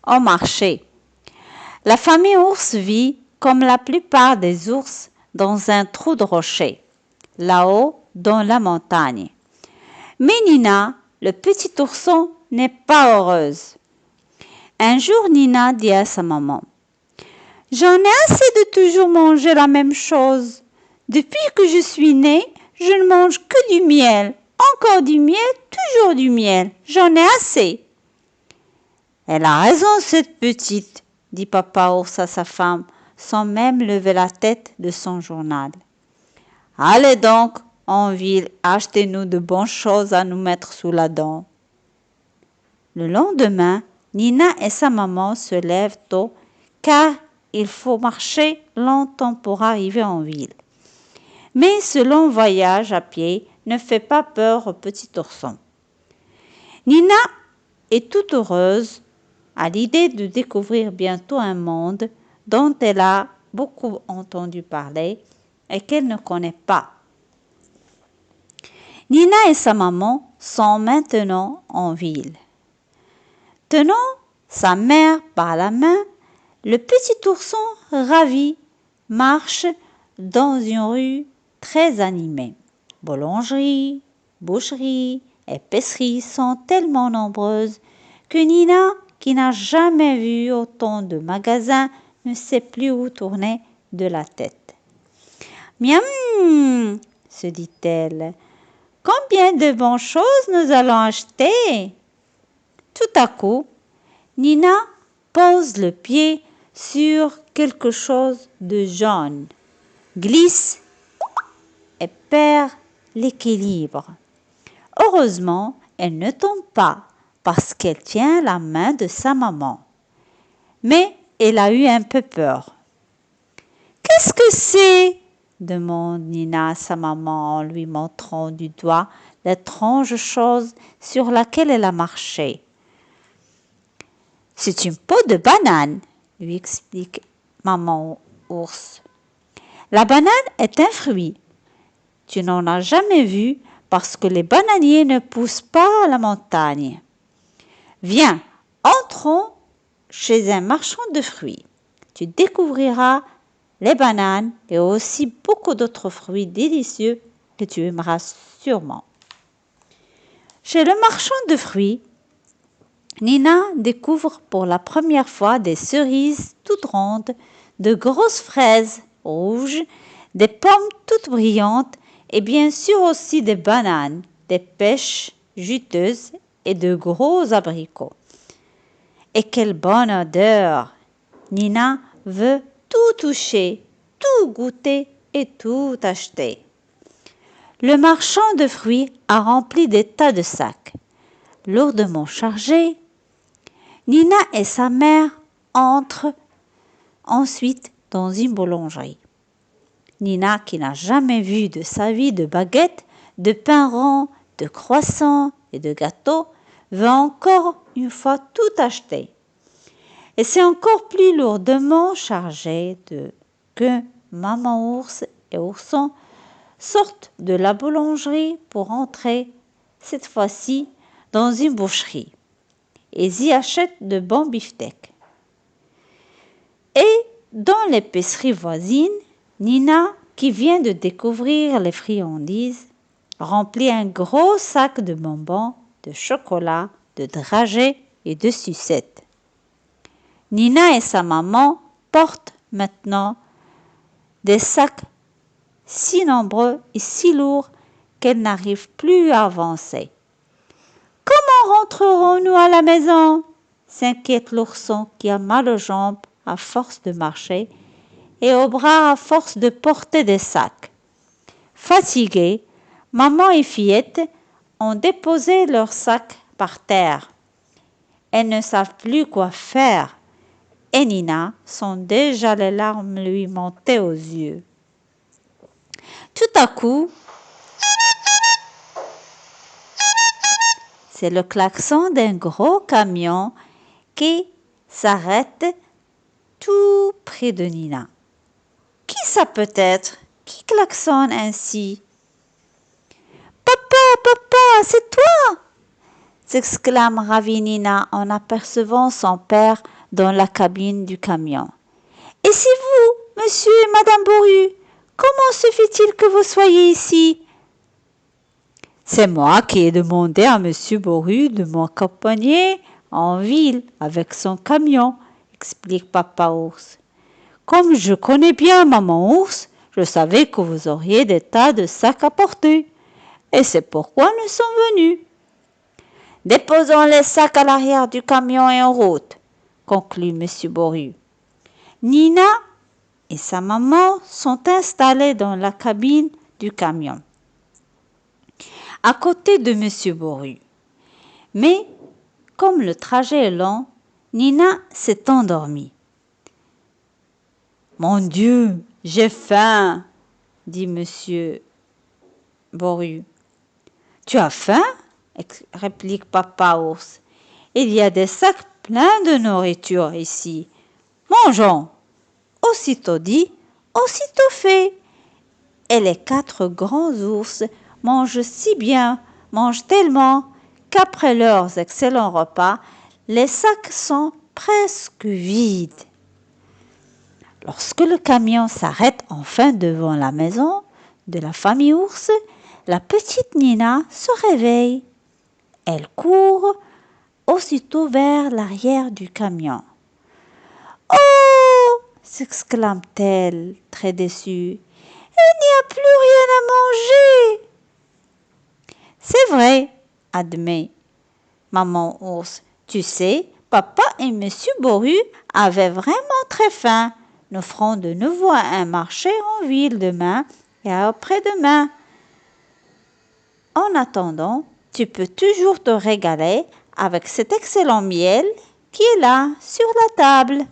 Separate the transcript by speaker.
Speaker 1: au marché. La famille ours vit, comme la plupart des ours, dans un trou de rocher, là-haut dans la montagne. Mais Nina, le petit ourson, n'est pas heureuse. Un jour, Nina dit à sa maman, « J'en ai assez de toujours manger la même chose. Depuis que je suis née, je ne mange que du miel. Encore du miel, toujours du miel. J'en ai assez. » Elle a raison, cette petite, dit papa ours à sa femme, sans même lever la tête de son journal. Allez donc en ville, achetez-nous de bonnes choses à nous mettre sous la dent. Le lendemain, Nina et sa maman se lèvent tôt car il faut marcher longtemps pour arriver en ville. Mais ce long voyage à pied ne fait pas peur au petit ourson. Nina est toute heureuse à l'idée de découvrir bientôt un monde dont elle a beaucoup entendu parler et qu'elle ne connaît pas. Nina et sa maman sont maintenant en ville. Tenant sa mère par la main, le petit ourson ravi marche dans une rue très animée. Boulangeries, boucheries, épiceries sont tellement nombreuses que Nina, qui n'a jamais vu autant de magasins, ne sait plus où tourner de la tête. « Miam !» se dit-elle. « Combien de bonnes choses nous allons acheter ?» Tout à coup, Nina pose le pied sur quelque chose de jaune, glisse et perd l'équilibre. Heureusement, elle ne tombe pas parce qu'elle tient la main de sa maman. Mais elle a eu un peu peur. « Qu'est-ce que c'est ?» demande Nina à sa maman en lui montrant du doigt l'étrange chose sur laquelle elle a marché. « C'est une peau de banane, » lui explique maman ours. « La banane est un fruit. Tu n'en as jamais vu parce que les bananiers ne poussent pas à la montagne. Viens, entrons chez un marchand de fruits. Tu découvriras les bananes et aussi beaucoup d'autres fruits délicieux que tu aimeras sûrement. » Chez le marchand de fruits, Nina découvre pour la première fois des cerises toutes rondes, de grosses fraises rouges, des pommes toutes brillantes et bien sûr aussi des bananes, des pêches juteuses et de gros abricots. Et quelle bonne odeur! Nina veut tout toucher, tout goûter et tout acheter. Le marchand de fruits a rempli des tas de sacs. Lourdement chargés, Nina et sa mère entrent ensuite dans une boulangerie. Nina, qui n'a jamais vu de sa vie de baguettes, de pain rond, de croissants et de gâteaux, veut encore une fois tout acheter. Et c'est encore plus lourdement chargé que maman ours et ourson sortent de la boulangerie pour entrer, cette fois-ci, dans une boucherie. Ils y achètent de bons beefsteaks. Et dans l'épicerie voisine, Nina, qui vient de découvrir les friandises, remplit un gros sac de bonbons, de chocolat, de dragées et de sucettes. Nina et sa maman portent maintenant des sacs si nombreux et si lourds qu'elles n'arrivent plus à avancer. « Comment rentrerons-nous à la maison ?» s'inquiète l'ourson qui a mal aux jambes à force de marcher et aux bras à force de porter des sacs. Fatiguées, maman et fillette ont déposé leurs sacs par terre. Elles ne savent plus quoi faire et Nina sent déjà les larmes lui monter aux yeux. Tout à coup, c'est le klaxon d'un gros camion qui s'arrête tout près de Nina. Qui ça peut être? Qui klaxonne ainsi? Papa, c'est toi! S'exclame ravie Nina en apercevant son père dans la cabine du camion. « Et c'est vous, monsieur et madame Boru? Comment se fait-il que vous soyez ici ?»« C'est moi qui ai demandé à monsieur Boru de m'accompagner en ville avec son camion, » explique Papa Ours. « Comme je connais bien Maman Ours, je savais que vous auriez des tas de sacs à porter. Et c'est pourquoi nous sommes venus. »« Déposons les sacs à l'arrière du camion et en route, » conclut monsieur Boru. Nina et sa maman sont installées dans la cabine du camion, à côté de monsieur Boru. Mais comme le trajet est long, Nina s'est endormie. « Mon Dieu, j'ai faim, » dit monsieur Boru. « Tu as faim ?» réplique Papa Ours. « Il y a des sacs pleins de nourriture ici. Mangeons !» Aussitôt dit, aussitôt fait. Et les 4 grands ours mangent si bien, mangent tellement, qu'après leurs excellents repas, les sacs sont presque vides. Lorsque le camion s'arrête enfin devant la maison de la famille ours, la petite Nina se réveille. Elle court aussitôt vers l'arrière du camion. « Oh !» s'exclame-t-elle, très déçue. « Il n'y a plus rien à manger !»« C'est vrai, » admet Maman Ours. « Tu sais, Papa et Monsieur Boru avaient vraiment très faim. Nous ferons de nouveau un marché en ville demain et après-demain. En attendant, tu peux toujours te régaler avec cet excellent miel qui est là sur la table. »